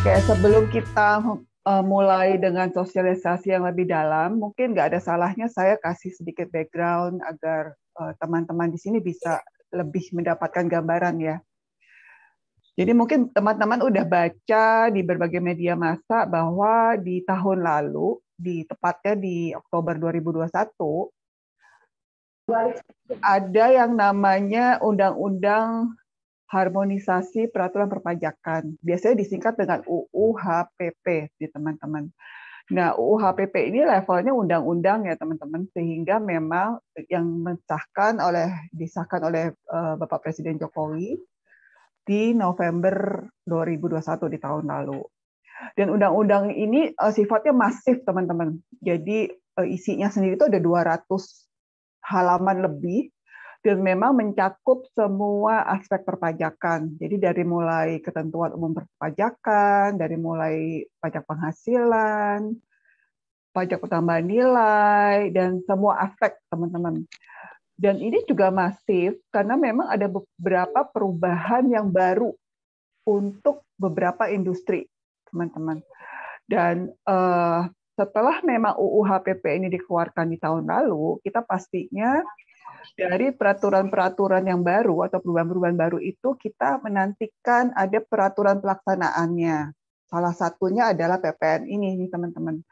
Oke, sebelum kita mulai dengan sosialisasi yang lebih dalam, mungkin nggak ada salahnya saya kasih sedikit background agar teman-teman di sini bisa lebih mendapatkan gambaran ya. Jadi mungkin teman-teman udah baca di berbagai media massa bahwa di tahun lalu, tepatnya di Oktober 2021, ada yang namanya Undang-Undang Harmonisasi Peraturan Perpajakan. Biasanya disingkat dengan UU HPP di teman-teman. Nah, UU HPP ini levelnya undang-undang ya teman-teman, sehingga memang yang disahkan oleh Bapak Presiden Jokowi di November 2021 di tahun lalu. Dan undang-undang ini sifatnya masif teman-teman. Jadi isinya sendiri itu ada 200 halaman lebih dan memang mencakup semua aspek perpajakan. Jadi dari mulai ketentuan umum perpajakan, dari mulai pajak penghasilan, pajak pertambahan nilai, dan semua aspek teman-teman. Dan ini juga masif karena memang ada beberapa perubahan yang baru untuk beberapa industri, teman-teman. Dan setelah memang UU HPP ini dikeluarkan di tahun lalu, kita pastinya dari peraturan-peraturan yang baru atau perubahan-perubahan baru itu kita menantikan ada peraturan pelaksanaannya. Salah satunya adalah PPN ini, teman-teman.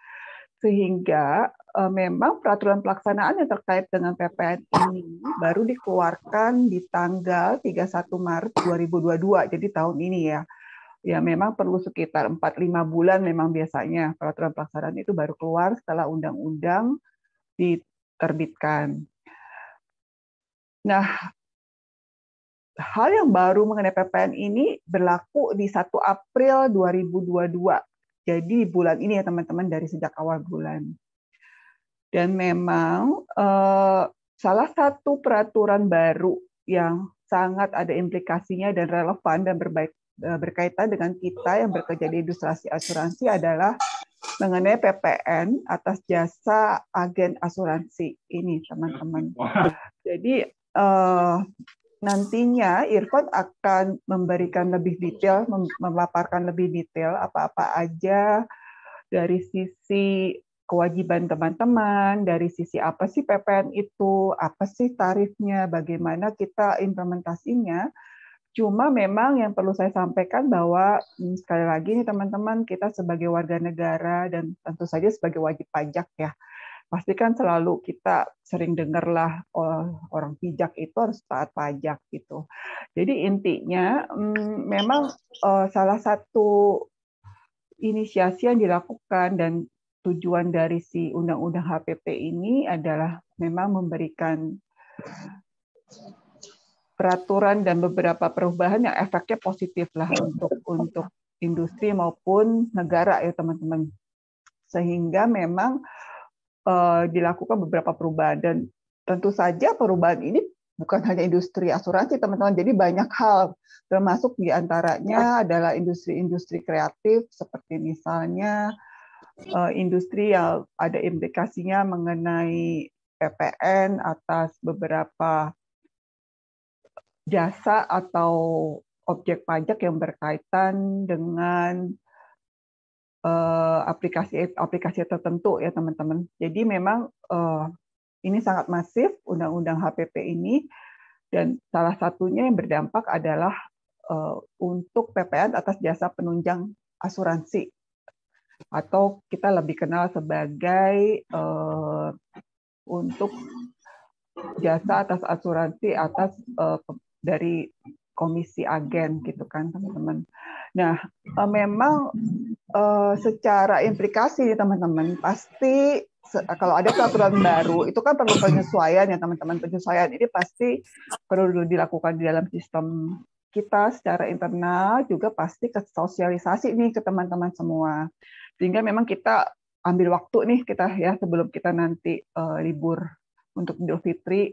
Sehingga memang peraturan pelaksanaan yang terkait dengan PPN ini baru dikeluarkan di tanggal 31 Maret 2022, jadi tahun ini ya. Ya memang perlu sekitar 4-5 bulan memang biasanya peraturan pelaksanaan itu baru keluar setelah undang-undang diterbitkan. Nah, hal yang baru mengenai PPN ini berlaku di 1 April 2022. Jadi bulan ini ya teman-teman, dari sejak awal bulan. Dan memang salah satu peraturan baru yang sangat ada implikasinya dan relevan dan berkaitan dengan kita yang bekerja di industri asuransi adalah mengenai PPN atas jasa agen asuransi ini, teman-teman. Jadi nantinya Irfan akan memberikan lebih detail, memaparkan lebih detail apa-apa aja dari sisi kewajiban teman-teman, dari sisi apa sih PPN itu, apa sih tarifnya, bagaimana kita implementasinya. Cuma memang yang perlu saya sampaikan bahwa sekali lagi nih teman-teman, kita sebagai warga negara dan tentu saja sebagai wajib pajak ya, pasti kan selalu kita sering dengarlah orang pijak itu harus taat pajak gitu. Jadi intinya memang salah satu inisiasi yang dilakukan dan tujuan dari si Undang-Undang HPP ini adalah memang memberikan peraturan dan beberapa perubahan yang efeknya positif lah untuk industri maupun negara ya teman-teman. Sehingga memang dilakukan beberapa perubahan dan tentu saja perubahan ini bukan hanya industri asuransi teman-teman, jadi banyak hal termasuk diantaranya adalah industri-industri kreatif seperti misalnya industri yang ada implikasinya mengenai PPN atas beberapa jasa atau objek pajak yang berkaitan dengan aplikasi tertentu ya teman-teman. Jadi memang ini sangat masif Undang-Undang HPP ini, dan salah satunya yang berdampak adalah untuk PPN atas jasa penunjang asuransi atau kita lebih kenal sebagai untuk jasa atas asuransi atas dari komisi agen gitu kan teman-teman. Nah memang secara implikasi teman-teman pasti kalau ada peraturan baru itu kan perlu penyesuaian ya teman-teman. Penyesuaian ini pasti perlu dilakukan di dalam sistem kita secara internal, juga pasti ke sosialisasi nih ke teman-teman semua. Sehingga memang kita ambil waktu nih kita ya sebelum kita nanti libur untuk Idul Fitri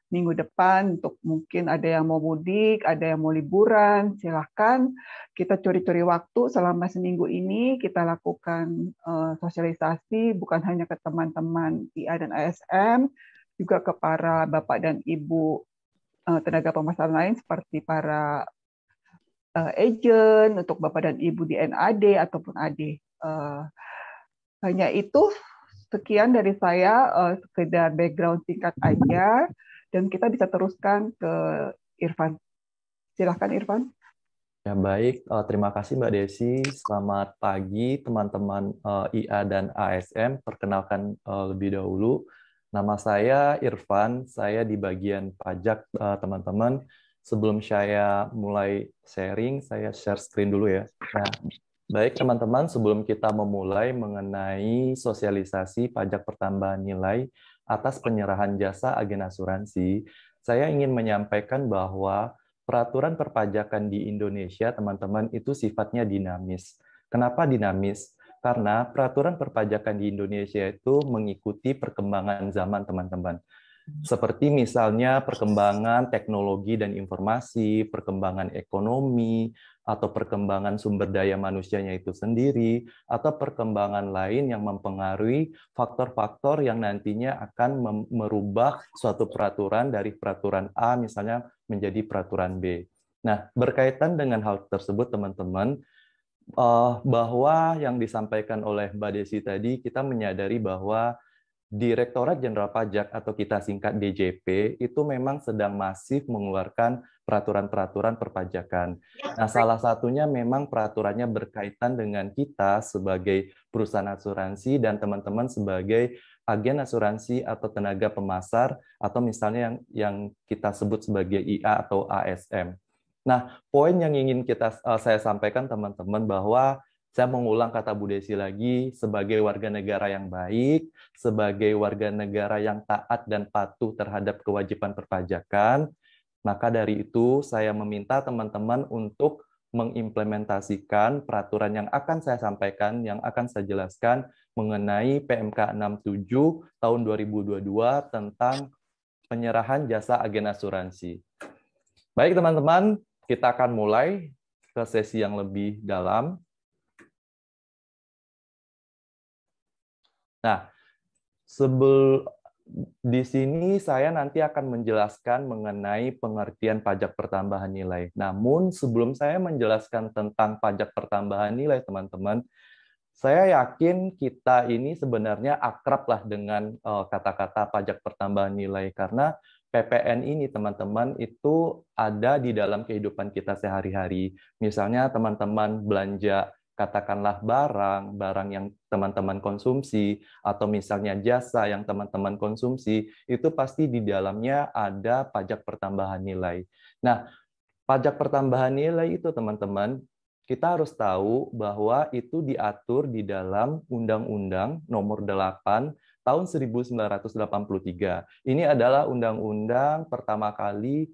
minggu depan, untuk mungkin ada yang mau mudik, ada yang mau liburan, silahkan kita curi-curi waktu selama seminggu ini, kita lakukan sosialisasi bukan hanya ke teman-teman IA dan ASN, juga ke para bapak dan ibu tenaga pemasaran lain seperti para agent, untuk Bapak dan Ibu di NAD ataupun AD. Hanya itu, sekian dari saya, sekedar background singkat aja, dan kita bisa teruskan ke Irfan. Silahkan Irfan. Ya baik, terima kasih Mbak Desi. Selamat pagi teman-teman IA dan ASM. Perkenalkan lebih dahulu, nama saya Irfan. Saya di bagian pajak teman-teman. Sebelum saya mulai sharing, saya share screen dulu ya. Nah, baik teman-teman, sebelum kita memulai mengenai sosialisasi pajak pertambahan nilai atas penyerahan jasa agen asuransi, saya ingin menyampaikan bahwa peraturan perpajakan di Indonesia, teman-teman, itu sifatnya dinamis. Kenapa dinamis? Karena peraturan perpajakan di Indonesia itu mengikuti perkembangan zaman, teman-teman. Seperti misalnya perkembangan teknologi dan informasi, perkembangan ekonomi, atau perkembangan sumber daya manusianya itu sendiri, atau perkembangan lain yang mempengaruhi faktor-faktor yang nantinya akan merubah suatu peraturan dari peraturan A misalnya menjadi peraturan B. Nah, berkaitan dengan hal tersebut, teman-teman, bahwa yang disampaikan oleh Mbak Desi tadi, kita menyadari bahwa Direktorat Jenderal Pajak atau kita singkat DJP itu memang sedang masif mengeluarkan peraturan-peraturan perpajakan. Nah, salah satunya memang peraturannya berkaitan dengan kita sebagai perusahaan asuransi dan teman-teman sebagai agen asuransi atau tenaga pemasar atau misalnya yang kita sebut sebagai IA atau ASM. Nah, poin yang ingin saya sampaikan teman-teman bahwa saya mengulang kata Bu Desi lagi, sebagai warga negara yang baik, sebagai warga negara yang taat dan patuh terhadap kewajiban perpajakan, maka dari itu saya meminta teman-teman untuk mengimplementasikan peraturan yang akan saya sampaikan, yang akan saya jelaskan mengenai PMK 67 tahun 2022 tentang penyerahan jasa agen asuransi. Baik teman-teman, kita akan mulai ke sesi yang lebih dalam. Nah, di sini saya nanti akan menjelaskan mengenai pengertian pajak pertambahan nilai. Namun sebelum saya menjelaskan tentang pajak pertambahan nilai, teman-teman, saya yakin kita ini sebenarnya akrab lah dengan kata-kata pajak pertambahan nilai karena PPN ini, teman-teman, itu ada di dalam kehidupan kita sehari-hari. Misalnya teman-teman belanja katakanlah barang yang teman-teman konsumsi, atau misalnya jasa yang teman-teman konsumsi, itu pasti di dalamnya ada pajak pertambahan nilai. Nah, pajak pertambahan nilai itu, teman-teman, kita harus tahu bahwa itu diatur di dalam Undang-Undang Nomor 8 Tahun 1983. Ini adalah undang-undang pertama kali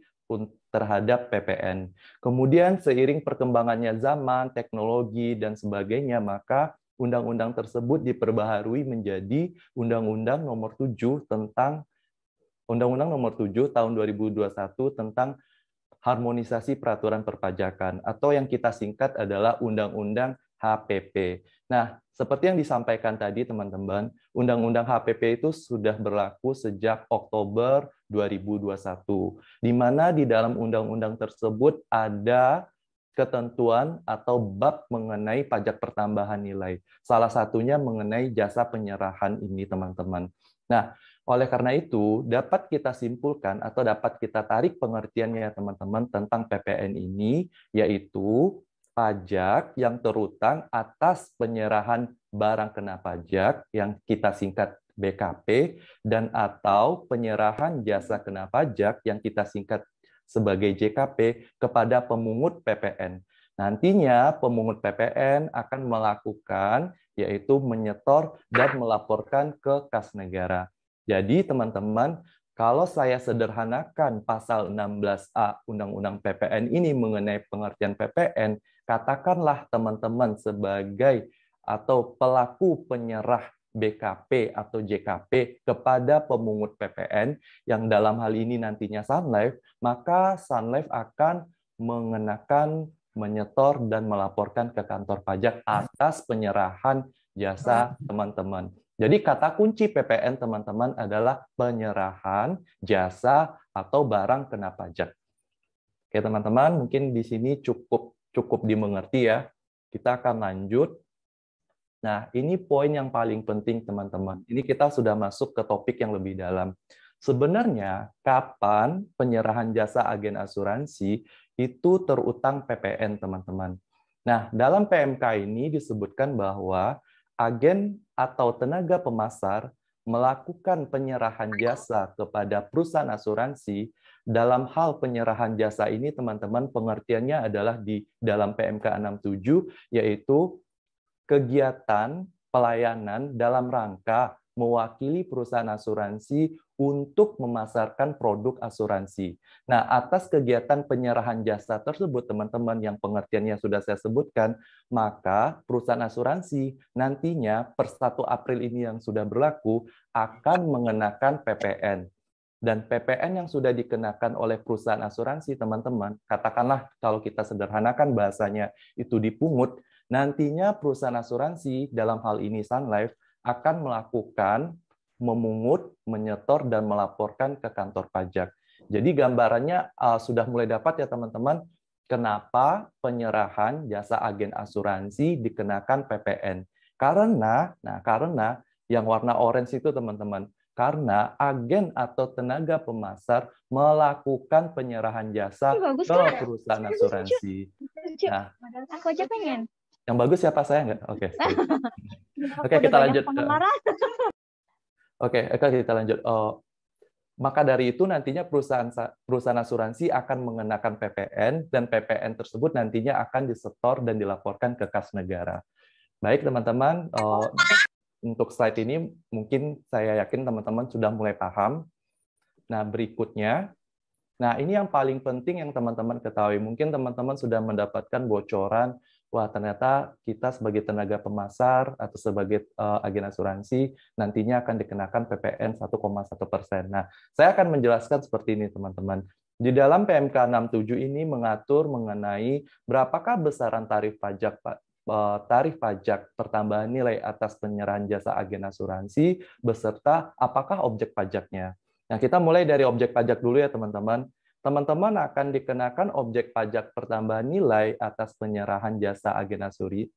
terhadap PPN. Kemudian seiring perkembangannya zaman, teknologi, dan sebagainya, maka undang-undang tersebut diperbaharui menjadi Undang-Undang Nomor 7 Tahun 2021 tentang harmonisasi peraturan perpajakan, atau yang kita singkat adalah Undang-Undang HPP. Nah, seperti yang disampaikan tadi teman-teman, Undang-Undang HPP itu sudah berlaku sejak Oktober 2021, di mana di dalam undang-undang tersebut ada ketentuan atau bab mengenai pajak pertambahan nilai. Salah satunya mengenai jasa penyerahan ini, teman-teman. Nah, oleh karena itu, dapat kita simpulkan atau dapat kita tarik pengertiannya, teman-teman, tentang PPN ini, yaitu pajak yang terutang atas penyerahan barang kena pajak yang kita singkat BKP, dan atau penyerahan jasa kena pajak yang kita singkat sebagai JKP kepada pemungut PPN. Nantinya pemungut PPN akan melakukan yaitu menyetor dan melaporkan ke kas negara. Jadi teman-teman, kalau saya sederhanakan pasal 16A Undang-Undang PPN ini mengenai pengertian PPN, katakanlah teman-teman sebagai atau pelaku penyerah BKP atau JKP kepada pemungut PPN yang dalam hal ini nantinya Sun Life, maka Sun Life akan mengenakan, menyetor, dan melaporkan ke kantor pajak atas penyerahan jasa teman-teman. Jadi kata kunci PPN, teman-teman, adalah penyerahan jasa atau barang kena pajak. Oke, teman-teman, mungkin di sini cukup cukup dimengerti ya. Kita akan lanjut. Nah, ini poin yang paling penting, teman-teman. Ini kita sudah masuk ke topik yang lebih dalam. Sebenarnya, kapan penyerahan jasa agen asuransi itu terutang PPN, teman-teman? Nah, dalam PMK ini disebutkan bahwa agen atau tenaga pemasar melakukan penyerahan jasa kepada perusahaan asuransi. Dalam hal penyerahan jasa ini, teman-teman, pengertiannya adalah di dalam PMK 67, yaitu kegiatan pelayanan dalam rangka mewakili perusahaan asuransi untuk memasarkan produk asuransi. Nah, atas kegiatan penyerahan jasa tersebut, teman-teman, yang pengertiannya sudah saya sebutkan, maka perusahaan asuransi nantinya per 1 April ini yang sudah berlaku akan mengenakan PPN. Dan PPN yang sudah dikenakan oleh perusahaan asuransi, teman-teman, katakanlah kalau kita sederhanakan bahasanya itu dipungut, nantinya perusahaan asuransi, dalam hal ini Sun Life, akan melakukan memungut, menyetor, dan melaporkan ke kantor pajak. Jadi gambarannya sudah mulai dapat ya teman-teman, kenapa penyerahan jasa agen asuransi dikenakan PPN. Karena yang warna orange itu teman-teman, karena agen atau tenaga pemasar melakukan penyerahan jasa Bagus ke kan? perusahaan asuransi. Lucu. Nah, Aku aja pengen. yang bagus siapa, saya nggak? Oke. Oke, Aku udah kita banyak lanjut. penggemar. Oke, kita lanjut. Maka dari itu nantinya perusahaan asuransi akan mengenakan PPN, dan PPN tersebut nantinya akan disetor dan dilaporkan ke kas negara. Baik teman-teman, untuk slide ini mungkin saya yakin teman-teman sudah mulai paham. Nah, berikutnya, ini yang paling penting yang teman-teman ketahui. Mungkin teman-teman sudah mendapatkan bocoran, wah ternyata kita sebagai tenaga pemasar atau sebagai agen asuransi nantinya akan dikenakan PPN 1,1%. Nah, saya akan menjelaskan seperti ini teman-teman. Di dalam PMK 67 ini mengatur mengenai berapakah besaran tarif pajak pertambahan nilai atas penyerahan jasa agen asuransi beserta apakah objek pajaknya. Nah, kita mulai dari objek pajak dulu ya teman-teman. Teman-teman akan dikenakan objek pajak pertambahan nilai atas penyerahan jasa agen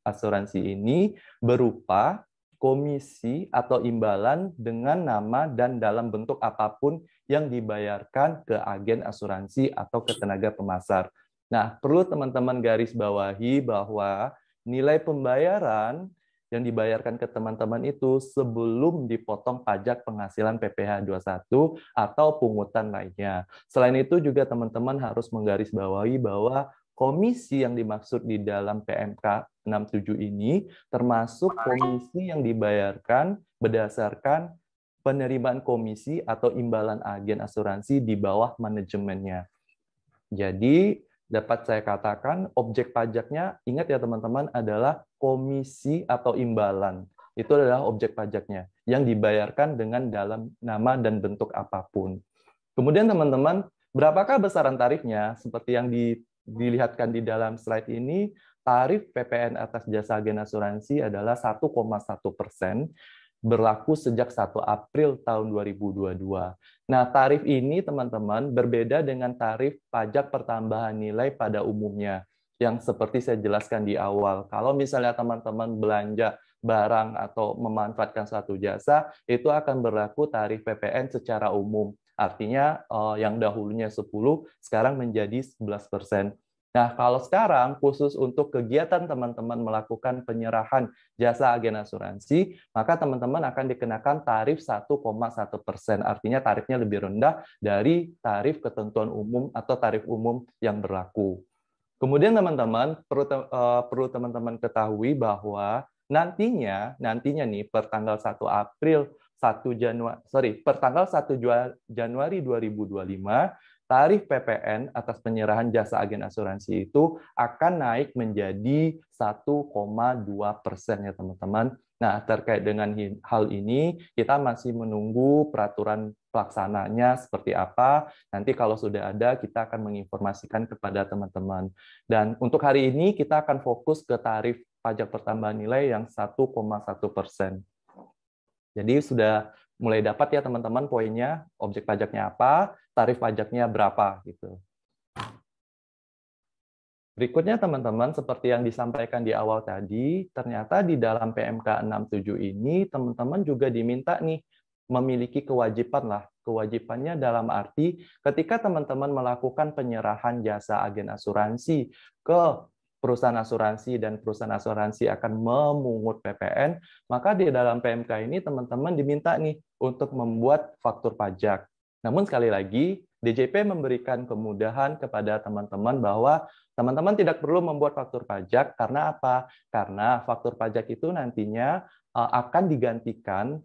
asuransi ini berupa komisi atau imbalan dengan nama dan dalam bentuk apapun yang dibayarkan ke agen asuransi atau ke tenaga pemasar. Nah, perlu teman-teman garis bawahi bahwa nilai pembayaran yang dibayarkan ke teman-teman itu sebelum dipotong pajak penghasilan PPh 21 atau pungutan lainnya. Selain itu juga teman-teman harus menggarisbawahi bahwa komisi yang dimaksud di dalam PMK 67 ini termasuk komisi yang dibayarkan berdasarkan penerimaan komisi atau imbalan agen asuransi di bawah manajemennya. Jadi dapat saya katakan objek pajaknya, ingat ya teman-teman, adalah komisi atau imbalan. Itu adalah objek pajaknya yang dibayarkan dengan dalam nama dan bentuk apapun. Kemudian teman-teman, berapakah besaran tarifnya? Seperti yang dilihatkan di dalam slide ini, tarif PPN atas jasa agen asuransi adalah 1,1%, berlaku sejak 1 April tahun 2022. Nah, tarif ini teman-teman berbeda dengan tarif pajak pertambahan nilai pada umumnya yang seperti saya jelaskan di awal. Kalau misalnya teman-teman belanja barang atau memanfaatkan suatu jasa, itu akan berlaku tarif PPN secara umum. Artinya yang dahulunya 10, sekarang menjadi 11%. Nah, kalau sekarang khusus untuk kegiatan teman-teman melakukan penyerahan jasa agen asuransi, maka teman-teman akan dikenakan tarif 1,1%. Artinya tarifnya lebih rendah dari tarif ketentuan umum atau tarif umum yang berlaku. Kemudian teman-teman perlu teman-teman ketahui bahwa nantinya nih per tanggal 1 April per tanggal 1 Januari 2025, tarif PPN atas penyerahan jasa agen asuransi itu akan naik menjadi 1,2% ya teman-teman. Nah, terkait dengan hal ini, kita masih menunggu peraturan pelaksananya seperti apa. Nanti kalau sudah ada, kita akan menginformasikan kepada teman-teman. Dan untuk hari ini, kita akan fokus ke tarif pajak pertambahan nilai yang 1,1%. Jadi sudah mulai dapat ya teman-teman poinnya, objek pajaknya apa, tarif pajaknya berapa gitu. Berikutnya teman-teman, seperti yang disampaikan di awal tadi, ternyata di dalam PMK 67 ini teman-teman juga diminta nih memiliki kewajiban lah. Kewajibannya dalam arti ketika teman-teman melakukan penyerahan jasa agen asuransi ke perusahaan asuransi dan perusahaan asuransi akan memungut PPN, maka di dalam PMK ini teman-teman diminta nih untuk membuat faktur pajak. Namun sekali lagi, DJP memberikan kemudahan kepada teman-teman bahwa teman-teman tidak perlu membuat faktur pajak karena apa? Karena faktur pajak itu nantinya akan digantikan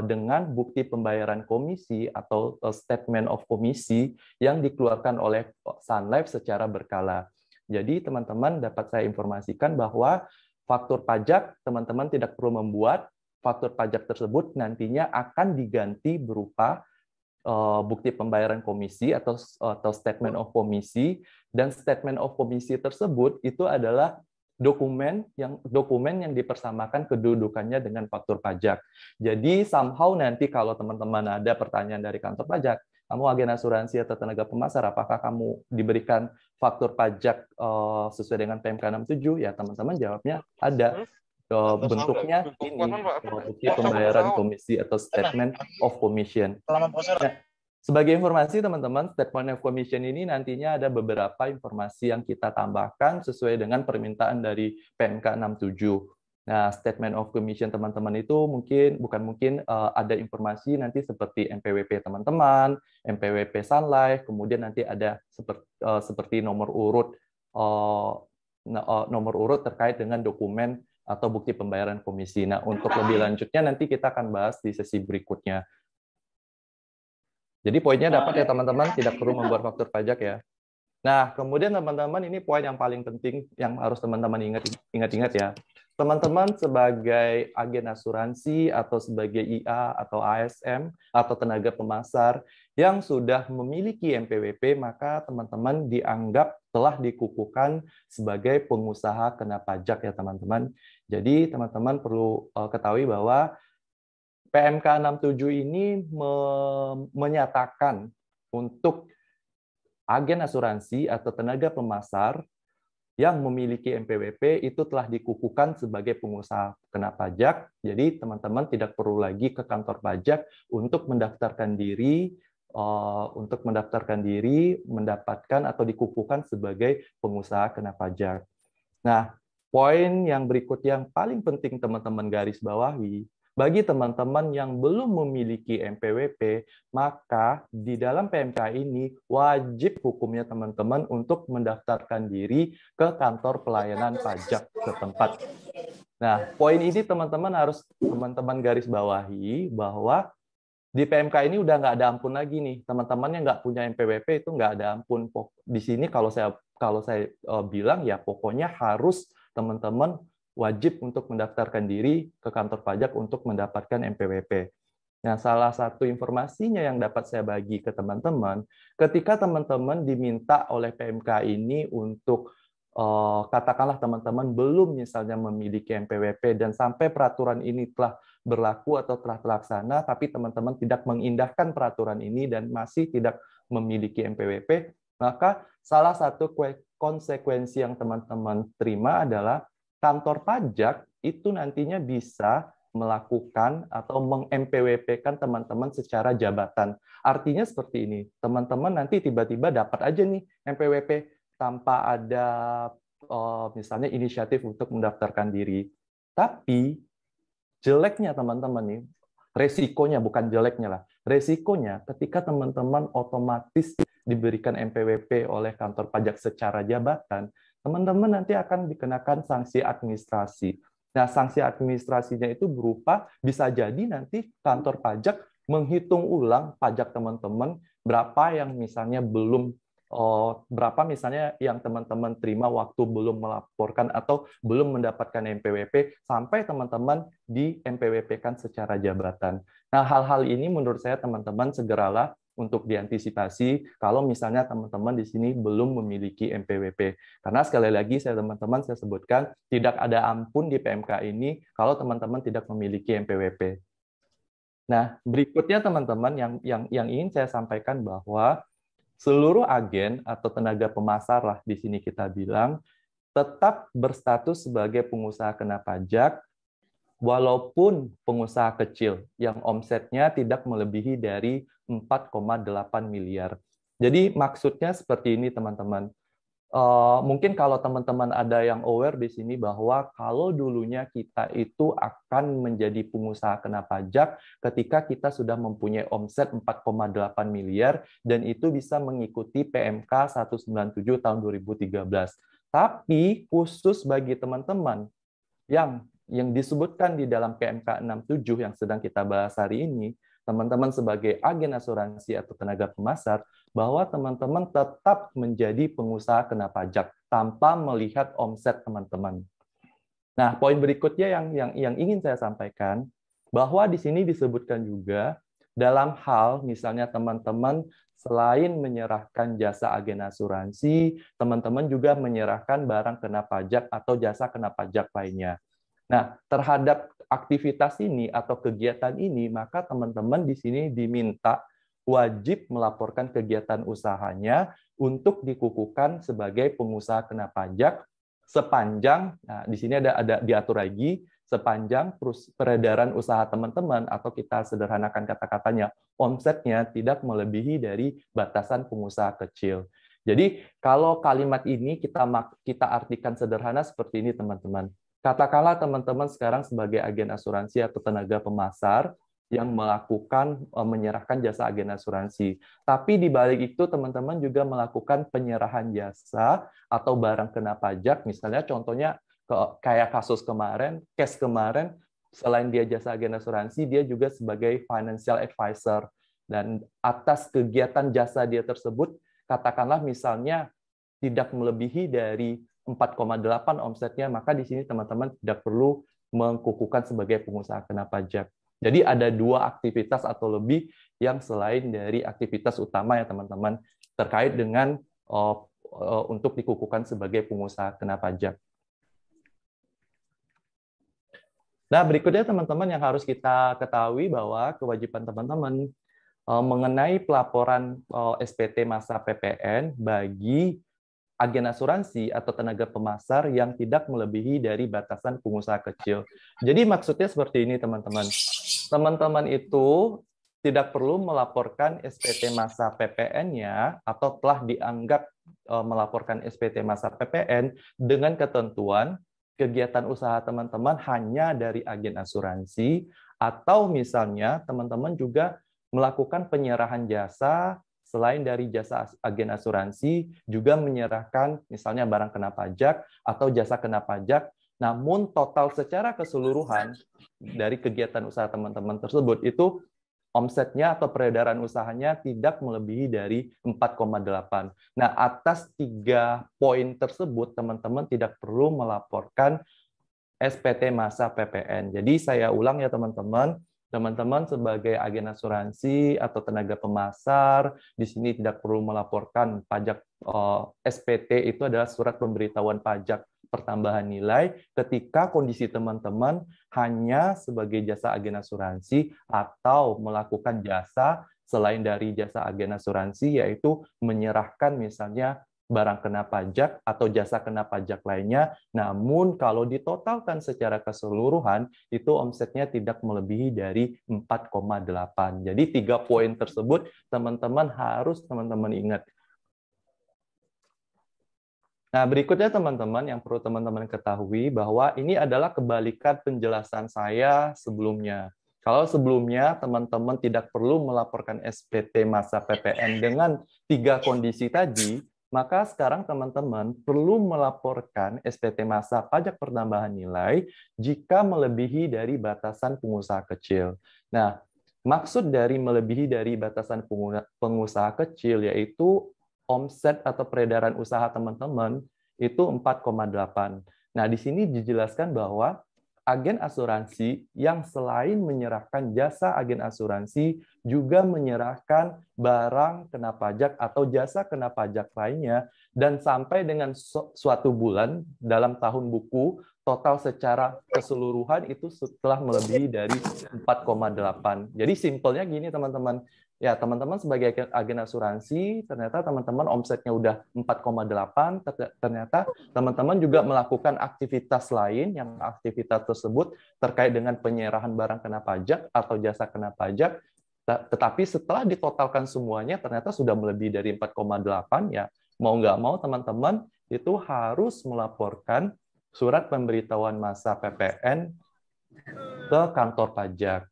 dengan bukti pembayaran komisi atau statement of komisi yang dikeluarkan oleh Sun Life secara berkala. Jadi teman-teman dapat saya informasikan bahwa faktur pajak teman-teman tidak perlu membuat, faktur pajak tersebut nantinya akan diganti berupa bukti pembayaran komisi atau statement of komisi, dan statement of komisi tersebut itu adalah dokumen yang dipersamakan kedudukannya dengan faktur pajak. Jadi somehow nanti kalau teman-teman ada pertanyaan dari kantor pajak, kamu agen asuransi atau tenaga pemasar, apakah kamu diberikan faktur pajak sesuai dengan PMK 67? Ya teman-teman jawabnya ada. Bentuknya ini bukti pembayaran komisi atau statement of commission. Nah, sebagai informasi teman-teman, statement of commission ini nantinya ada beberapa informasi yang kita tambahkan sesuai dengan permintaan dari PMK 67. Nah, statement of commission teman-teman itu ada informasi nanti seperti MPWP teman-teman, MPWP Sun Life, kemudian nanti ada seperti nomor urut terkait dengan dokumen atau bukti pembayaran komisi. Nah, untuk lebih lanjutnya nanti kita akan bahas di sesi berikutnya. Jadi poinnya dapat ya teman-teman, tidak perlu membuat faktur pajak ya. Nah, kemudian teman-teman ini poin yang paling penting yang harus teman-teman ingat-ingat ya. Teman-teman sebagai agen asuransi atau sebagai IA atau ASM atau tenaga pemasar yang sudah memiliki MPWP, maka teman-teman dianggap telah dikukuhkan sebagai pengusaha kena pajak ya teman-teman. Jadi teman-teman perlu ketahui bahwa PMK 67 ini menyatakan untuk agen asuransi atau tenaga pemasar yang memiliki MPWP itu telah dikukuhkan sebagai pengusaha kena pajak. Jadi teman-teman tidak perlu lagi ke kantor pajak untuk mendaftarkan diri mendapatkan atau dikukuhkan sebagai pengusaha kena pajak. Nah, poin yang berikut yang paling penting teman-teman garis bawahi, bagi teman-teman yang belum memiliki MPWP, maka di dalam PMK ini wajib hukumnya teman-teman untuk mendaftarkan diri ke kantor pelayanan pajak setempat. Nah, poin ini teman-teman harus teman-teman garis bawahi bahwa di PMK ini udah nggak ada ampun lagi nih. Teman-teman yang nggak punya MPWP itu nggak ada ampun. Di sini kalau saya bilang ya pokoknya harus teman-teman wajib untuk mendaftarkan diri ke kantor pajak untuk mendapatkan MPWP. Nah, salah satu informasinya yang dapat saya bagi ke teman-teman, ketika teman-teman diminta oleh PMK ini untuk katakanlah teman-teman belum misalnya memiliki MPWP dan sampai peraturan ini telah berlaku atau telah terlaksana, tapi teman-teman tidak mengindahkan peraturan ini dan masih tidak memiliki MPWP, maka salah satu konsekuensi yang teman-teman terima adalah kantor pajak itu nantinya bisa melakukan atau meng-MPWP-kan teman-teman secara jabatan. Artinya seperti ini, teman-teman nanti tiba-tiba dapat aja nih MPWP tanpa ada misalnya inisiatif untuk mendaftarkan diri. Tapi jeleknya teman-teman nih, resikonya bukan jeleknya lah, resikonya ketika teman-teman otomatis diberikan MPWP oleh kantor pajak secara jabatan, teman-teman nanti akan dikenakan sanksi administrasi. Nah, sanksi administrasinya itu berupa bisa jadi nanti kantor pajak menghitung ulang pajak teman-teman berapa yang misalnya berapa misalnya yang teman-teman terima waktu belum melaporkan atau belum mendapatkan MPWP sampai teman-teman di MPWP-kan secara jabatan. Nah, hal-hal ini menurut saya teman-teman segeralah untuk diantisipasi kalau misalnya teman-teman di sini belum memiliki MPWP. Karena sekali lagi saya sebutkan tidak ada ampun di PMK ini kalau teman-teman tidak memiliki MPWP. Nah, berikutnya teman-teman yang ingin saya sampaikan bahwa seluruh agen atau tenaga pemasar lah di sini kita bilang tetap berstatus sebagai pengusaha kena pajak walaupun pengusaha kecil yang omsetnya tidak melebihi dari 4,8 miliar. Jadi maksudnya seperti ini teman-teman. Mungkin kalau teman-teman ada yang aware di sini bahwa kalau dulunya kita itu akan menjadi pengusaha kena pajak ketika kita sudah mempunyai omset 4,8 miliar dan itu bisa mengikuti PMK 197 tahun 2013. Tapi khusus bagi teman-teman yang disebutkan di dalam PMK 67 yang sedang kita bahas hari ini, teman-teman sebagai agen asuransi atau tenaga pemasar, bahwa teman-teman tetap menjadi pengusaha kena pajak tanpa melihat omset teman-teman. Nah, poin berikutnya yang ingin saya sampaikan, bahwa di sini disebutkan juga dalam hal misalnya teman-teman selain menyerahkan jasa agen asuransi, teman-teman juga menyerahkan barang kena pajak atau jasa kena pajak lainnya. Nah, terhadap aktivitas ini atau kegiatan ini, maka teman-teman di sini diminta wajib melaporkan kegiatan usahanya untuk dikukuhkan sebagai pengusaha kena pajak sepanjang, nah di sini ada diatur lagi, sepanjang peredaran usaha teman-teman atau kita sederhanakan kata-katanya, omsetnya tidak melebihi dari batasan pengusaha kecil. Jadi kalau kalimat ini kita artikan sederhana seperti ini teman-teman. Katakanlah teman-teman sekarang sebagai agen asuransi atau tenaga pemasar yang menyerahkan jasa agen asuransi. Tapi di balik itu teman-teman juga melakukan penyerahan jasa atau barang kena pajak, misalnya contohnya kayak kasus kemarin, case kemarin, selain dia jasa agen asuransi, dia juga sebagai financial advisor. Dan atas kegiatan jasa dia tersebut, katakanlah misalnya tidak melebihi dari 4,8 omsetnya, maka di sini teman-teman tidak perlu mengkukuhkan sebagai pengusaha kena pajak. Jadi ada dua aktivitas atau lebih yang selain dari aktivitas utama ya teman-teman terkait dengan untuk dikukuhkan sebagai pengusaha kena pajak. Nah, berikutnya teman-teman yang harus kita ketahui bahwa kewajiban teman-teman mengenai pelaporan SPT masa PPN bagi agen asuransi atau tenaga pemasar yang tidak melebihi dari batasan pengusaha kecil. Jadi maksudnya seperti ini teman-teman. Teman-teman itu tidak perlu melaporkan SPT masa PPN-nya atau telah dianggap melaporkan SPT masa PPN dengan ketentuan kegiatan usaha teman-teman hanya dari agen asuransi atau misalnya teman-teman juga melakukan penyerahan jasa selain dari jasa agen asuransi juga menyerahkan misalnya barang kena pajak atau jasa kena pajak, namun total secara keseluruhan dari kegiatan usaha teman-teman tersebut itu omsetnya atau peredaran usahanya tidak melebihi dari 4,8. Nah, atas 3 poin tersebut teman-teman tidak perlu melaporkan SPT masa PPN. Jadi saya ulang ya teman-teman, teman-teman sebagai agen asuransi atau tenaga pemasar di sini tidak perlu melaporkan pajak. SPT itu adalah surat pemberitahuan pajak pertambahan nilai ketika kondisi teman-teman hanya sebagai jasa agen asuransi atau melakukan jasa selain dari jasa agen asuransi, yaitu menyerahkan misalnya barang kena pajak atau jasa kena pajak lainnya, namun kalau ditotalkan secara keseluruhan, itu omsetnya tidak melebihi dari 4,8. Jadi 3 poin tersebut teman-teman harus teman-teman ingat. Nah, berikutnya teman-teman yang perlu teman-teman ketahui bahwa ini adalah kebalikan penjelasan saya sebelumnya. Kalau sebelumnya teman-teman tidak perlu melaporkan SPT masa PPN dengan 3 kondisi tadi, maka sekarang teman-teman perlu melaporkan SPT masa pajak pertambahan nilai jika melebihi dari batasan pengusaha kecil. Nah, maksud dari melebihi dari batasan pengusaha kecil yaitu omset atau peredaran usaha teman-teman itu 4,8. Nah, di sini dijelaskan bahwa agen asuransi yang selain menyerahkan jasa agen asuransi juga menyerahkan barang kena pajak atau jasa kena pajak lainnya, dan sampai dengan suatu bulan dalam tahun buku total secara keseluruhan itu setelah melebihi dari 4,8. Jadi simpelnya gini teman-teman, Ya, teman-teman sebagai agen asuransi, ternyata teman-teman omsetnya udah 4,8, ternyata teman-teman juga melakukan aktivitas lain yang aktivitas tersebut terkait dengan penyerahan barang kena pajak atau jasa kena pajak, tetapi setelah ditotalkan semuanya ternyata sudah melebihi dari 4,8, ya mau nggak mau teman-teman itu harus melaporkan surat pemberitahuan masa PPN ke kantor pajak.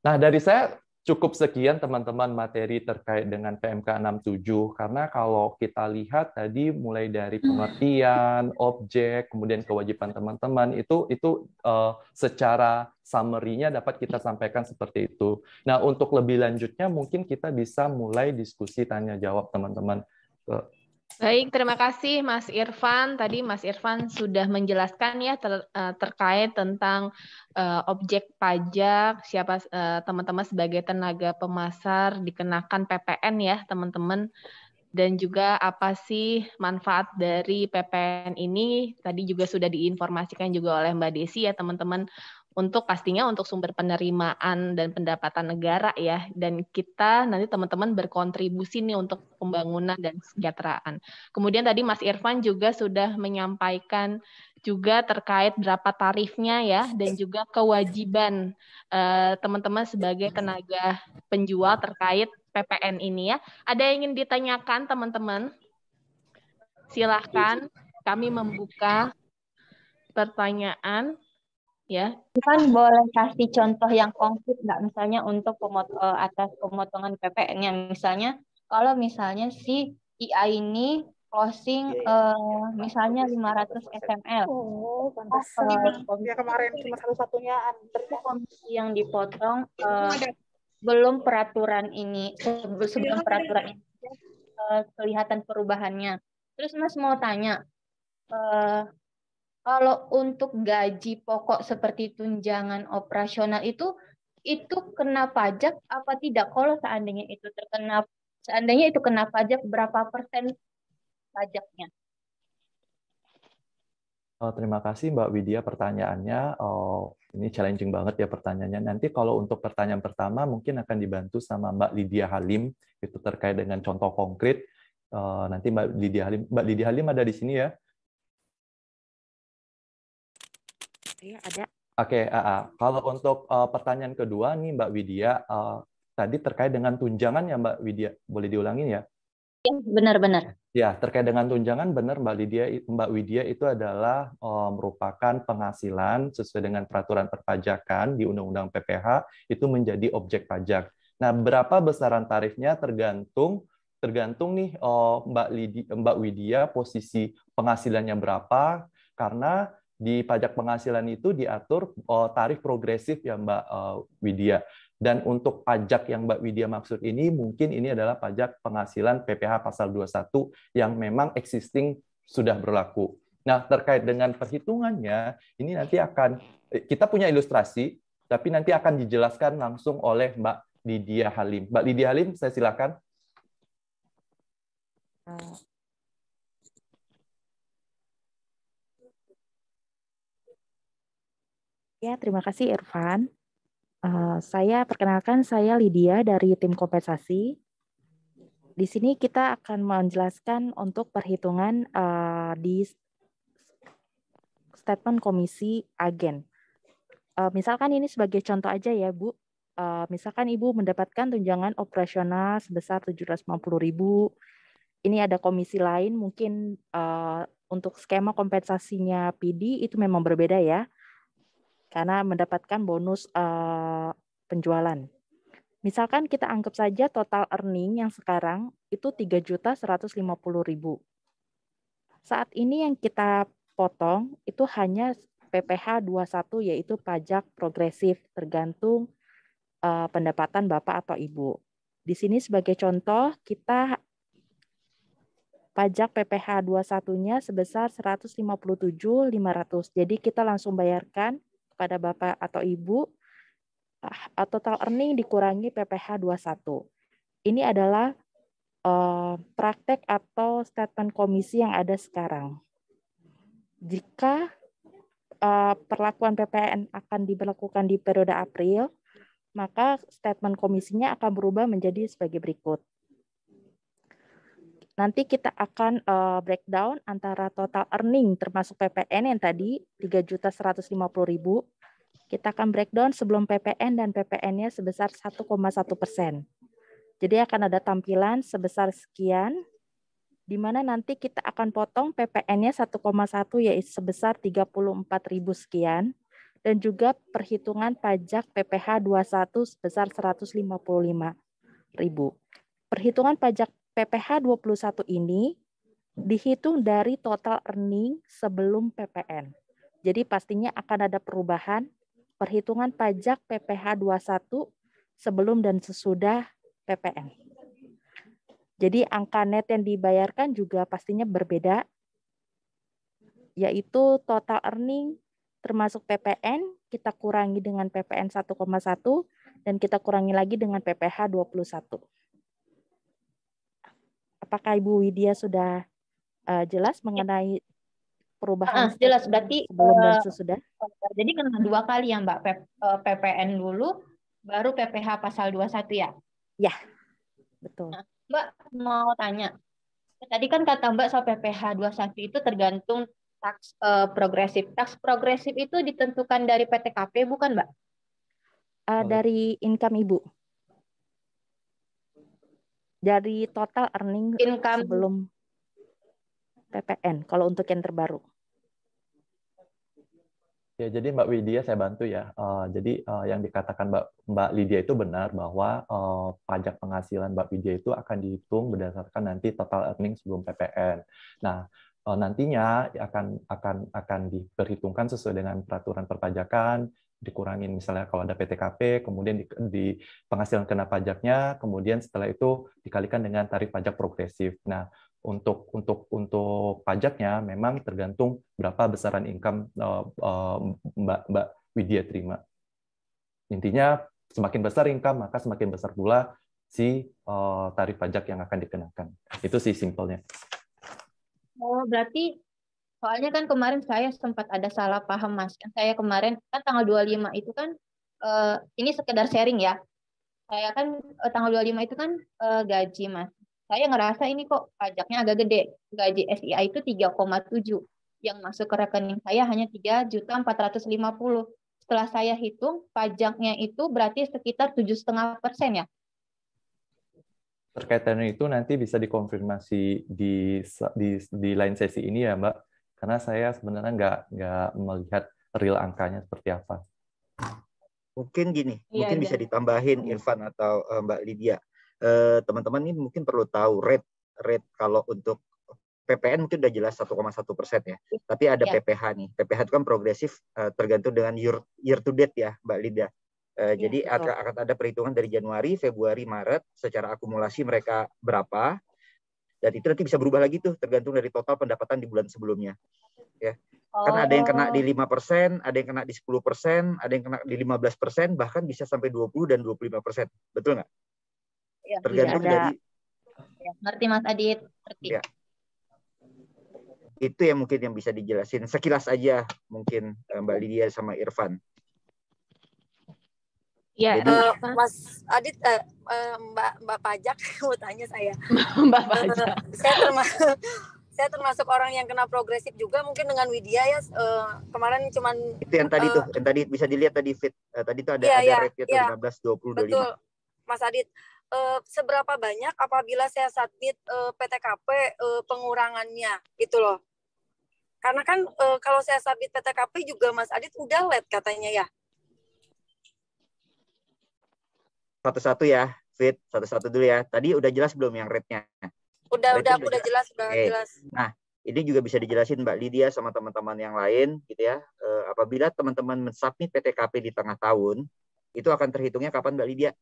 Nah, dari saya cukup sekian teman-teman materi terkait dengan PMK 67, karena kalau kita lihat tadi mulai dari pengertian, objek, kemudian kewajiban teman-teman, itu secara summary-nya dapat kita sampaikan seperti itu. Nah, untuk lebih lanjutnya mungkin kita bisa mulai diskusi tanya-jawab teman-teman. Baik, terima kasih Mas Irfan. Tadi Mas Irfan sudah menjelaskan ya terkait tentang objek pajak, siapa teman-teman sebagai tenaga pemasar dikenakan PPN ya teman-teman. Dan juga apa sih manfaat dari PPN ini, tadi juga sudah diinformasikan juga oleh Mbak Desi ya teman-teman, untuk pastinya untuk sumber penerimaan dan pendapatan negara ya, dan kita nanti teman-teman berkontribusi nih untuk pembangunan dan kesejahteraan. Kemudian tadi Mas Irfan juga sudah menyampaikan juga terkait berapa tarifnya ya, dan juga kewajiban teman-teman sebagai tenaga penjual terkait PPN ini ya. Ada yang ingin ditanyakan teman-teman? Silahkan, kami membuka pertanyaan. Ya, Kan boleh kasih contoh yang konkret nggak, misalnya untuk atas pemotongan PPN-nya, misalnya kalau misalnya si IA ini closing misalnya 500 SML. Oh, pantesan. Ya kemarin cuma satu-satunya Komisi yang dipotong belum peraturan ini, sebelum peraturan ini kelihatan perubahannya. Terus Mas mau tanya, kalau untuk gaji pokok seperti tunjangan operasional itu kena pajak apa tidak? Kalau seandainya itu kena pajak, berapa persen pajaknya? Terima kasih Mbak Widya pertanyaannya. Ini challenging banget ya pertanyaannya. Nanti kalau untuk pertanyaan pertama mungkin akan dibantu sama Mbak Lydia Halim, itu terkait dengan contoh konkret. Nanti Mbak Lydia Halim ada di sini ya? Iya, ada. Oke, kalau untuk pertanyaan kedua nih Mbak Widya, tadi terkait dengan tunjangan ya Mbak Widya, boleh diulangin ya? Ya, benar-benar. Ya, terkait dengan tunjangan benar Mbak Widya itu adalah merupakan penghasilan sesuai dengan peraturan perpajakan di Undang-Undang PPH itu menjadi objek pajak. Nah, berapa besaran tarifnya tergantung nih Mbak Widya posisi penghasilannya berapa, karena di pajak penghasilan itu diatur tarif progresif ya Mbak Widya. Dan untuk pajak yang Mbak Widya maksud ini, mungkin ini adalah pajak penghasilan PPH pasal 21 yang memang existing sudah berlaku. Nah, terkait dengan perhitungannya, ini nanti kita punya ilustrasi, tapi nanti akan dijelaskan langsung oleh Mbak Lydia Halim. Mbak Lydia Halim, saya silakan. Ya, terima kasih Irfan. Saya perkenalkan, saya Lydia dari tim kompensasi. Di sini kita akan menjelaskan untuk perhitungan di statement komisi agen. Misalkan ini sebagai contoh aja ya, Bu. Misalkan Ibu mendapatkan tunjangan operasional sebesar 750.000. Ini ada komisi lain, mungkin untuk skema kompensasinya PD itu memang berbeda ya, karena mendapatkan bonus penjualan. Misalkan kita anggap saja total earning yang sekarang itu 3.150.000. Saat ini yang kita potong itu hanya PPH 21, yaitu pajak progresif tergantung pendapatan Bapak atau Ibu. Di sini sebagai contoh kita pajak PPH 21-nya sebesar 157.500. Jadi kita langsung bayarkan kepada Bapak atau Ibu total earning dikurangi PPH 21. Ini adalah praktek atau statement komisi yang ada sekarang. Jika perlakuan PPN akan diberlakukan di periode April, maka statement komisinya akan berubah menjadi sebagai berikut. Nanti kita akan breakdown antara total earning termasuk PPN yang tadi 3.150.000. Kita akan breakdown sebelum PPN dan PPN-nya sebesar 1,1%. Jadi akan ada tampilan sebesar sekian, di mana nanti kita akan potong PPN-nya 1,1 yaitu sebesar 34.000 sekian, dan juga perhitungan pajak PPh 21 sebesar 155.000. Perhitungan pajak PPh 21 ini dihitung dari total earning sebelum PPN. Jadi pastinya akan ada perubahan perhitungan pajak PPh 21 sebelum dan sesudah PPN. Jadi angka net yang dibayarkan juga pastinya berbeda, yaitu total earning termasuk PPN, kita kurangi dengan PPN 1,1 dan kita kurangi lagi dengan PPh 21. Apakah Ibu Widya sudah jelas mengenai perubahan jelas, berarti sebelum dan sesudah? Jadi kena 2 kali ya Mbak, PPN dulu, baru PPh pasal 21 ya? Ya, betul. Nah, Mbak mau tanya, tadi kan kata Mbak soal PPh 21 itu tergantung tax progresif. Tax progresif itu ditentukan dari PTKP bukan Mbak? Dari income Ibu. Dari total earning Income sebelum PPN, kalau untuk yang terbaru. Ya, jadi Mbak Widya saya bantu ya. Jadi yang dikatakan Mbak Lydia itu benar bahwa pajak penghasilan Mbak Widya itu akan dihitung berdasarkan nanti total earning sebelum PPN. Nah, nantinya akan diperhitungkan sesuai dengan peraturan perpajakan, dikurangin misalnya kalau ada PTKP, kemudian di penghasilan kena pajaknya, kemudian setelah itu dikalikan dengan tarif pajak progresif. Nah, untuk pajaknya memang tergantung berapa besaran income Mbak Widya terima. Intinya semakin besar income maka semakin besar pula si tarif pajak yang akan dikenakan. Itu sih simpelnya. Oh, berarti soalnya kan kemarin saya sempat ada salah paham Mas. Saya kemarin kan tanggal 25 itu kan ini sekedar sharing ya. Saya kan tanggal 25 itu kan gaji Mas. Saya ngerasa ini kok pajaknya agak gede. Gaji SIA itu 3,7. Yang masuk ke rekening saya hanya 3.450.000. Setelah saya hitung, pajaknya itu berarti sekitar 7,5% ya? Terkait dengan itu nanti bisa dikonfirmasi di lain sesi ini ya Mbak. Karena saya sebenarnya nggak melihat real angkanya seperti apa. Mungkin gini, mungkin bisa ditambahin Irfan atau Mbak Lydia. Teman-teman ini mungkin perlu tahu rate kalau untuk PPN mungkin udah jelas 1,1% ya. Tapi ada PPh nih. PPh itu kan progresif tergantung dengan year to date ya, Mbak Lydia. Jadi akan ada perhitungan dari Januari, Februari, Maret secara akumulasi mereka berapa. Dan itu nanti bisa berubah lagi tuh tergantung dari total pendapatan di bulan sebelumnya. Ya. Kan ada yang kena di 5%, ada yang kena di 10%, ada yang kena di 15%, bahkan bisa sampai 20 dan 25%. Betul nggak? Ya, tergantung dari ya, ngerti Mas Adit, ngerti. Ya. Itu yang mungkin yang bisa dijelasin sekilas aja mungkin Mbak Lydia sama Irfan. Ya, jadi Mas Adit, Mbak Pajak mau tanya saya. Mbak Pajak. Saya termasuk orang yang kena progresif juga mungkin dengan Widya ya. Kemarin cuman itu yang tadi tuh, yang tadi bisa dilihat tadi fit. Tadi tuh ada rate-nya 15, 20, 25. Betul, Mas Adit. Seberapa banyak apabila saya submit PTKP pengurangannya gitu loh. Karena kan kalau saya submit PTKP juga Mas Adit udah late katanya ya. Satu-satu ya, Fit. Satu-satu dulu ya. Tadi udah jelas belum yang rate-nya? Udah jelas. Nah, ini juga bisa dijelasin Mbak Lydia sama teman-teman yang lain gitu ya. Apabila teman-teman mensubmit PTKP di tengah tahun, itu akan terhitungnya kapan Mbak Lydia?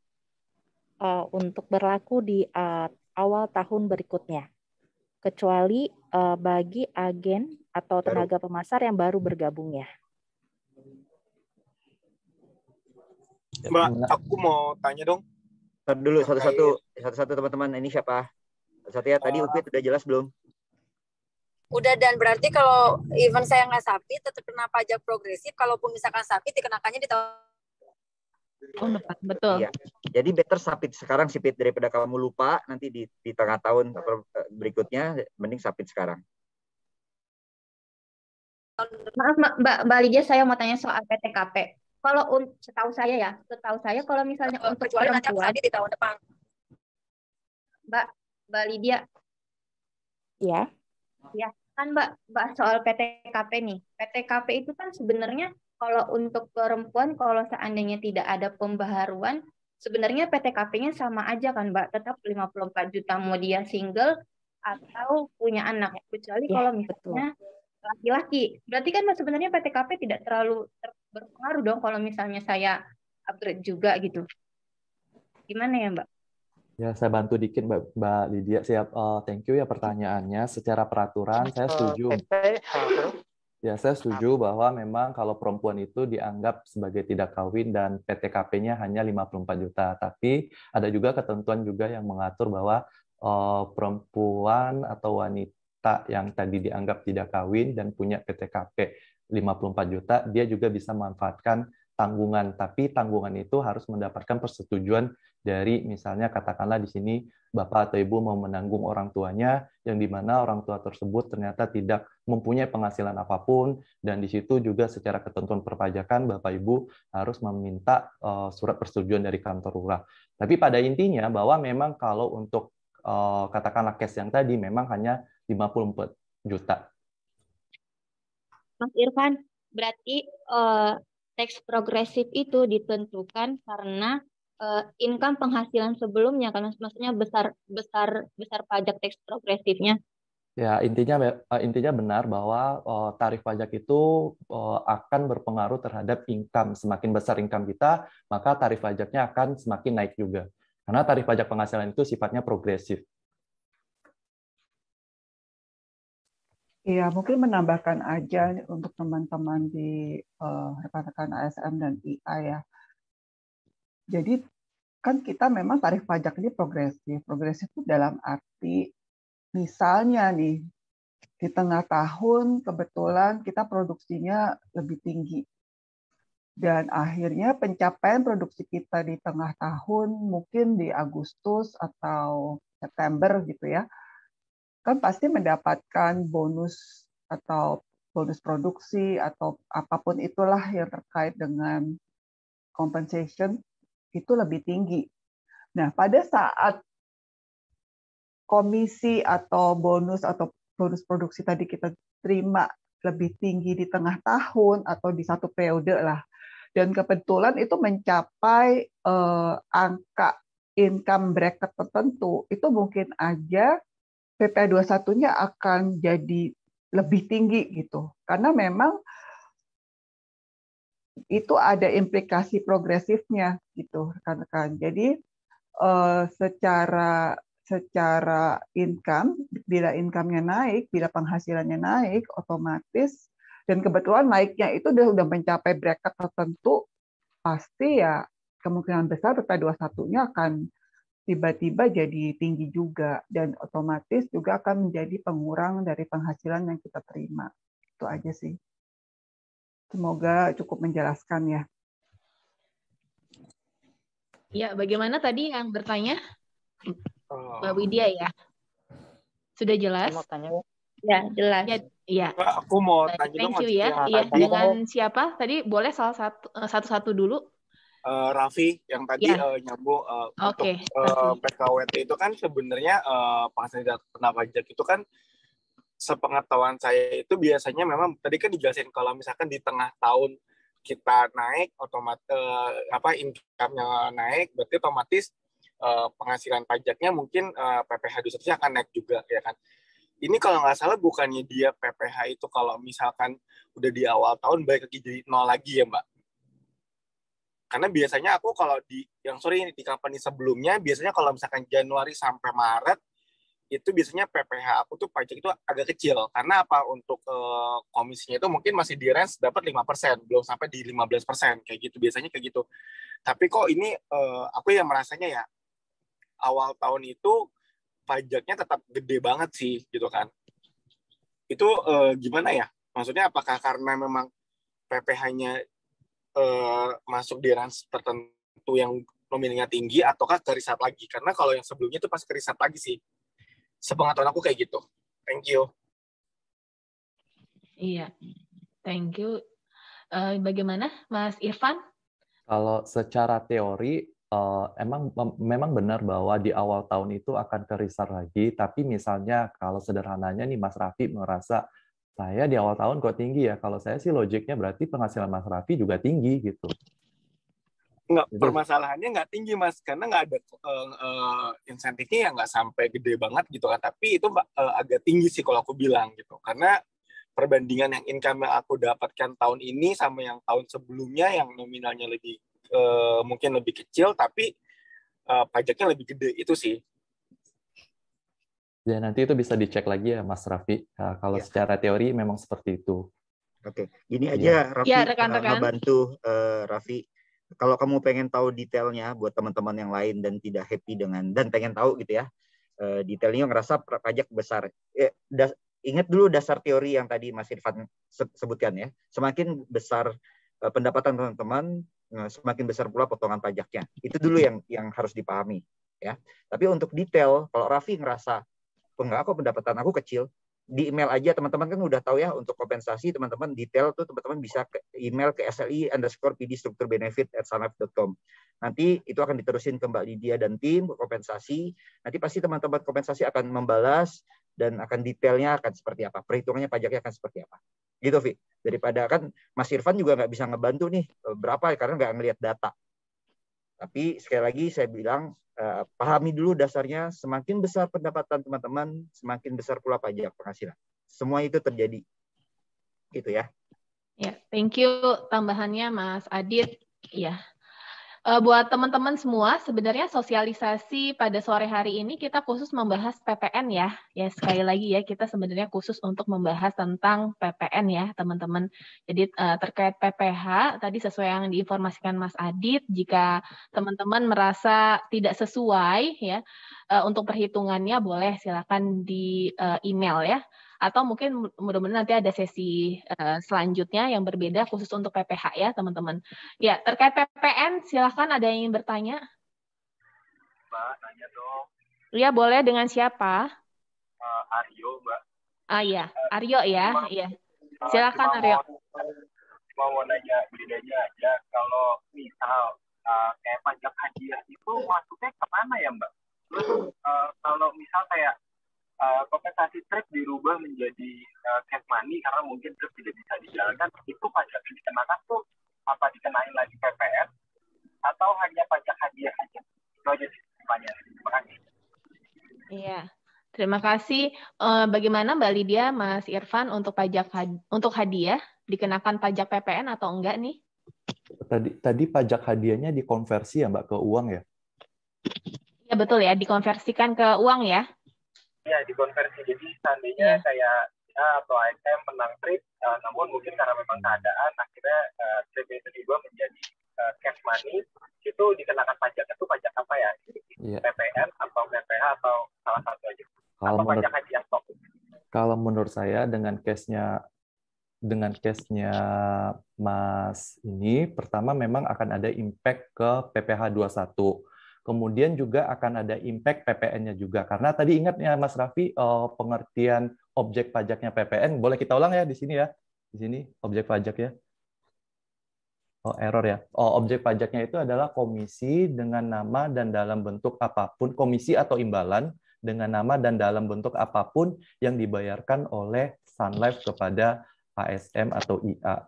Untuk berlaku di awal tahun berikutnya. Kecuali bagi agen atau tenaga pemasar yang baru bergabung ya. Mbak, aku mau tanya dong. Dulu satu-satu teman-teman. Ini siapa? Satu ya. Tadi Upit udah jelas belum? Udah, dan berarti kalau even saya nggak submit tetap kena pajak progresif. Kalaupun misalkan submit dikenakannya di tahun. Oh, betul. Iya. Jadi better submit sekarang sih, Pit, daripada kamu lupa nanti di tengah tahun berikutnya, mending submit sekarang. Maaf Mbak Lydia, saya mau tanya soal PTKP. Kalau setahu saya kalau misalnya untuk kecuali nanti perempuan di tahun depan. Mbak Lydia, Ya. ya kan Mbak soal PTKP nih. PTKP itu kan sebenarnya kalau untuk perempuan, kalau seandainya tidak ada pembaharuan, sebenarnya PTKP-nya sama aja kan Mbak, tetap 54 juta mau dia single atau punya anak. Kecuali Ya, kalau betul. misalnya laki-laki. Berarti kan Mbak, sebenarnya PTKP tidak terlalu berpengaruh dong kalau misalnya saya upgrade juga gitu. Gimana ya Mbak? Ya, saya bantu dikit Mbak Lydia. Siap, thank you ya pertanyaannya. Secara peraturan saya setuju. Ya, saya setuju bahwa memang kalau perempuan itu dianggap sebagai tidak kawin dan PTKP-nya hanya 54 juta. Tapi ada juga ketentuan juga yang mengatur bahwa perempuan atau wanita yang tadi dianggap tidak kawin dan punya PTKP 54 juta, dia juga bisa memanfaatkan tanggungan. Tapi tanggungan itu harus mendapatkan persetujuan dari misalnya katakanlah di sini bapak atau ibu mau menanggung orang tuanya, yang di mana orang tua tersebut ternyata tidak mempunyai penghasilan apapun, dan di situ juga secara ketentuan perpajakan bapak ibu harus meminta surat persetujuan dari kantor lurah. Tapi pada intinya bahwa memang kalau untuk katakanlah case yang tadi memang hanya 54 juta. Mas Irfan, berarti tax progresif itu ditentukan karena income penghasilan sebelumnya, kan maksudnya besar pajak tax progresifnya. Ya, intinya benar bahwa tarif pajak itu akan berpengaruh terhadap income. Semakin besar income kita, maka tarif pajaknya akan semakin naik juga. Karena tarif pajak penghasilan itu sifatnya progresif. Iya, mungkin menambahkan aja untuk teman-teman di rekan-rekan ASM dan IA ya. Jadi kan kita memang tarif pajak ini progresif. Progresif itu dalam arti misalnya nih di tengah tahun kebetulan kita produksinya lebih tinggi. Dan akhirnya pencapaian produksi kita di tengah tahun mungkin di Agustus atau September gitu ya. Kan pasti mendapatkan bonus atau bonus produksi atau apapun itulah yang terkait dengan compensation itu lebih tinggi. Nah, pada saat komisi atau bonus produksi tadi kita terima lebih tinggi di tengah tahun atau di satu periode lah, dan kebetulan itu mencapai angka income bracket tertentu, itu mungkin aja PPh 21-nya akan jadi lebih tinggi gitu. Karena memang itu ada implikasi progresifnya gitu rekan-rekan. Jadi secara income, bila income-nya naik, bila penghasilannya naik, otomatis dan kebetulan naiknya itu udah mencapai bracket tertentu, pasti ya kemungkinan besar PPh 21-nya akan tiba-tiba jadi tinggi juga, dan otomatis juga akan menjadi pengurang dari penghasilan yang kita terima. Itu aja sih. Semoga cukup menjelaskan ya. Ya, bagaimana tadi yang bertanya? Mbak Widya ya? Sudah jelas? Saya mau tanya. Ya, jelas. Ya. Aku mau tanya Thank dong. you ya. Iya, dengan siapa? Tadi boleh salah satu dulu. Raffi yang tadi nyambung untuk PKWT itu kan sebenarnya penghasilan kena pajak itu kan sepengetahuan saya itu biasanya memang tadi kan dijelasin kalau misalkan di tengah tahun kita naik otomatis income-nya naik, berarti otomatis penghasilan pajaknya mungkin PPh 21-nya akan naik juga ya kan. Ini kalau nggak salah bukannya dia PPh itu kalau misalkan udah di awal tahun balik lagi jadi nol lagi ya Mbak? Karena biasanya aku kalau di company sebelumnya biasanya kalau misalkan Januari sampai Maret itu biasanya PPh aku tuh pajak itu agak kecil. Karena apa? Untuk komisinya itu mungkin masih di range dapat 5%, belum sampai di 15% kayak gitu. Biasanya kayak gitu. Tapi kok ini aku yang merasanya ya awal tahun itu pajaknya tetap gede banget sih gitu kan. Itu gimana ya? Maksudnya apakah karena memang PPh-nya masuk di range tertentu itu yang nominalnya tinggi ataukah ke riset lagi? Karena kalau yang sebelumnya itu pas ke riset lagi sih. Sepengetahuan aku kayak gitu. Thank you. Iya, thank you. Bagaimana, Mas Irfan? Kalau secara teori, memang benar bahwa di awal tahun itu akan ke riset lagi, tapi misalnya kalau sederhananya nih Mas Raffi merasa, saya di awal tahun kok tinggi ya, kalau saya sih logiknya berarti penghasilan Mas Raffi juga tinggi gitu. Nggak, permasalahannya nggak tinggi Mas, karena nggak ada insentifnya yang nggak sampai gede banget gitu kan, tapi itu agak tinggi sih kalau aku bilang gitu, karena perbandingan yang income yang aku dapatkan tahun ini sama yang tahun sebelumnya yang nominalnya lebih mungkin lebih kecil, tapi pajaknya lebih gede, itu sih. Ya, nanti itu bisa dicek lagi ya Mas Raffi, kalau secara teori memang seperti itu. Oke, gini aja Raffi, rekan-rekan. ngebantu Raffi. Kalau kamu pengen tahu detailnya buat teman-teman yang lain dan tidak happy dengan dan pengen tahu gitu ya detailnya, ngerasa pajak besar. Ingat dulu dasar teori yang tadi Mas Irfan sebutkan ya. Semakin besar pendapatan teman-teman, semakin besar pula potongan pajaknya. Itu dulu yang harus dipahami ya. Tapi untuk detail, kalau Raffi ngerasa enggak kok pendapatan aku kecil, di email aja teman-teman kan udah tahu ya, untuk kompensasi teman-teman detail tuh teman-teman bisa ke email ke sli_pd_strukturbenefit@sunlife.com. Nanti itu akan diterusin ke Mbak Lydia dan tim kompensasi. Nanti pasti teman-teman kompensasi akan membalas dan akan detailnya akan seperti apa, perhitungannya pajaknya akan seperti apa. Gitu Vi. Daripada kan Mas Irfan juga nggak bisa ngebantu nih berapa karena nggak ngelihat data. Tapi sekali lagi saya bilang pahami dulu dasarnya, semakin besar pendapatan teman-teman, semakin besar pula pajak penghasilan. Semua itu terjadi. Gitu ya. Ya, thank you tambahannya Mas Adit. Ya. Buat teman-teman semua, sebenarnya sosialisasi pada sore hari ini kita khusus membahas PPN ya. Ya, sekali lagi ya, kita sebenarnya khusus untuk membahas tentang PPN ya, teman-teman. Jadi terkait PPH, tadi sesuai yang diinformasikan Mas Adit, jika teman-teman merasa tidak sesuai ya untuk perhitungannya, boleh silakan di email ya. Atau mungkin mudah-mudahan nanti ada sesi selanjutnya yang berbeda khusus untuk PPH ya teman-teman. Ya, terkait PPN silahkan ada yang ingin bertanya. Mbak, nanya dong. Iya, boleh, dengan siapa? Aryo, Mbak. Iya, Aryo ya. Iya. Silakan Aryo. Mau nanya bedanya aja, kalau misal kayak pajak hadiah itu masuknya kemana ya Mbak? Terus kalau misal kayak kompensasi trip dirubah menjadi cash money karena mungkin trip tidak bisa dijalankan, itu pajak yang dikenakan tuh apa dikenain lagi PPN atau hanya pajak hadiah aja? Itu aja sih pertanyaan. Terima kasih. Iya, terima kasih. Bagaimana Mbak Lydia, Mas Irfan untuk untuk hadiah dikenakan pajak PPN atau enggak nih? Tadi pajak hadiahnya dikonversi ya Mbak ke uang ya? Ya betul ya, dikonversikan ke uang ya? Iya, dikonversi. Jadi seandainya kayak atau ASM menang trip, namun mungkin karena memang keadaan akhirnya trip itu diubah menjadi cash money, itu dikenakan pajak. Itu pajak apa ya? PPN atau PPH atau salah satu aja? Atau pajak hadiah stok? Kalau menurut saya dengan case-nya Mas ini, pertama memang akan ada impact ke PPH 21. Kemudian juga akan ada impact PPN-nya juga. Karena tadi ingat ya Mas Raffi, pengertian objek pajaknya PPN, boleh kita ulang ya di sini ya. Di sini objek pajak ya. Oh, error ya. Oh, objek pajaknya itu adalah komisi dengan nama dan dalam bentuk apapun, komisi atau imbalan dengan nama dan dalam bentuk apapun yang dibayarkan oleh Sun Life kepada ASM atau IA.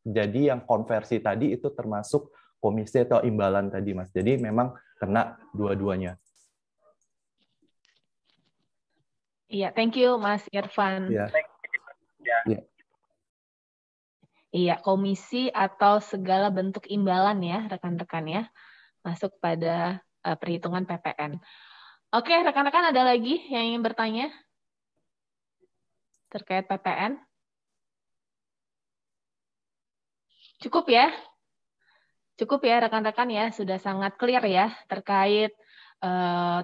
Jadi yang konversi tadi itu termasuk komisi atau imbalan tadi, Mas. Jadi memang kena dua-duanya. Iya, thank you Mas Irfan. Iya. Ya. Iya, komisi atau segala bentuk imbalan ya, rekan-rekan ya, masuk pada perhitungan PPN. Oke, rekan-rekan ada lagi yang ingin bertanya terkait PPN? Cukup ya? Cukup ya rekan-rekan ya, sudah sangat clear ya terkait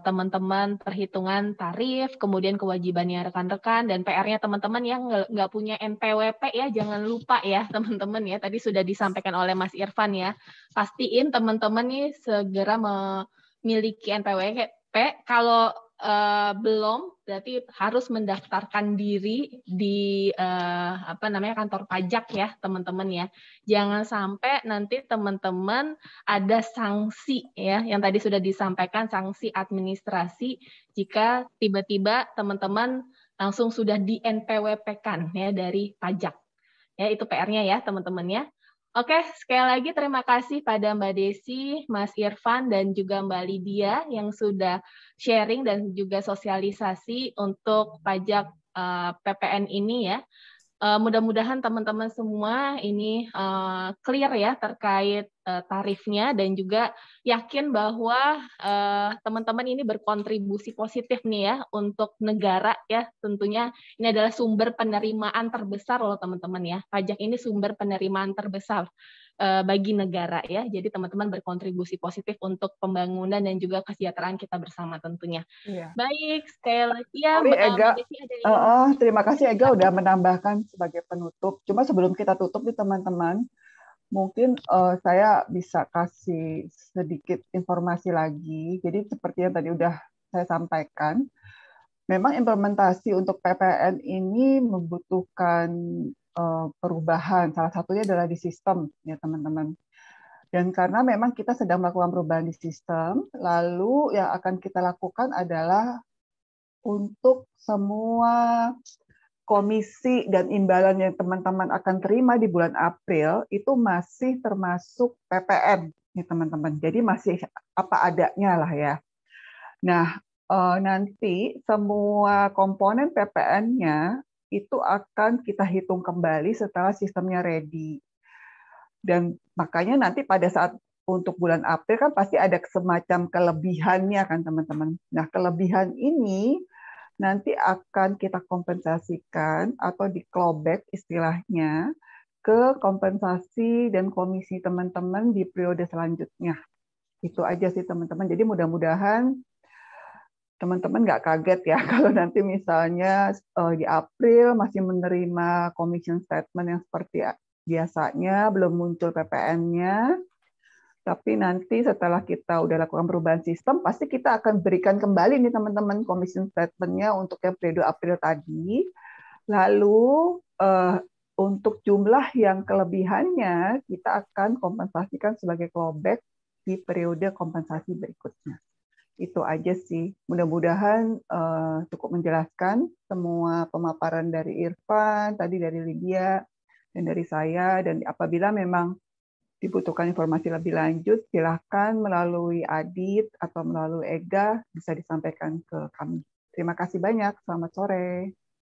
teman-teman perhitungan tarif, kemudian kewajibannya rekan-rekan, dan PR-nya teman-teman yang nggak punya NPWP ya, jangan lupa ya teman-teman ya, tadi sudah disampaikan oleh Mas Irfan ya, pastiin teman-teman nih segera memiliki NPWP, kalau belum berarti harus mendaftarkan diri di kantor pajak ya teman-teman ya. Jangan sampai nanti teman-teman ada sanksi ya yang tadi sudah disampaikan, sanksi administrasi jika tiba-tiba teman-teman langsung sudah di NPWP-kan ya dari pajak. Ya itu PR-nya ya teman-teman ya. Oke, sekali lagi terima kasih pada Mbak Desi, Mas Irfan, dan juga Mbak Lydia yang sudah sharing dan juga sosialisasi untuk pajak PPN ini ya. Mudah-mudahan teman-teman semua ini clear ya terkait tarifnya, dan juga yakin bahwa teman-teman ini berkontribusi positif nih ya untuk negara ya. Tentunya ini adalah sumber penerimaan terbesar loh teman-teman ya. Pajak ini sumber penerimaan terbesar bagi negara ya. Jadi teman-teman berkontribusi positif untuk pembangunan dan juga kesejahteraan kita bersama tentunya. Iya. Baik, sekali lagi ya Ega, terima kasih Ega udah Silakan. menambahkan sebagai penutup. Cuma sebelum kita tutup nih teman-teman, mungkin saya bisa kasih sedikit informasi lagi. Jadi seperti yang tadi udah saya sampaikan, memang implementasi untuk PPN ini membutuhkan perubahan. Salah satunya adalah di sistem, ya teman-teman. Dan karena memang kita sedang melakukan perubahan di sistem, lalu yang akan kita lakukan adalah untuk semua komisi dan imbalan yang teman-teman akan terima di bulan April itu masih termasuk PPN, ya teman-teman. Jadi masih apa adanya lah ya. Nah, nanti semua komponen PPN-nya itu akan kita hitung kembali setelah sistemnya ready. Dan makanya nanti pada saat untuk bulan April kan pasti ada semacam kelebihannya kan teman-teman. Nah, kelebihan ini nanti akan kita kompensasikan atau di clawback istilahnya ke kompensasi dan komisi teman-teman di periode selanjutnya. Itu aja sih teman-teman. Jadi mudah-mudahan teman-teman nggak kaget ya kalau nanti misalnya di April masih menerima commission statement yang seperti biasanya, belum muncul PPN-nya, tapi nanti setelah kita udah lakukan perubahan sistem, pasti kita akan berikan kembali nih teman-teman commission statement-nya untuk yang periode April tadi. Lalu untuk jumlah yang kelebihannya, kita akan kompensasikan sebagai clawback di periode kompensasi berikutnya. Itu aja sih. Mudah-mudahan cukup menjelaskan semua pemaparan dari Irfan, tadi dari Lydia, dan dari saya. Dan apabila memang dibutuhkan informasi lebih lanjut, silahkan melalui Adit atau melalui Ega bisa disampaikan ke kami. Terima kasih banyak. Selamat sore.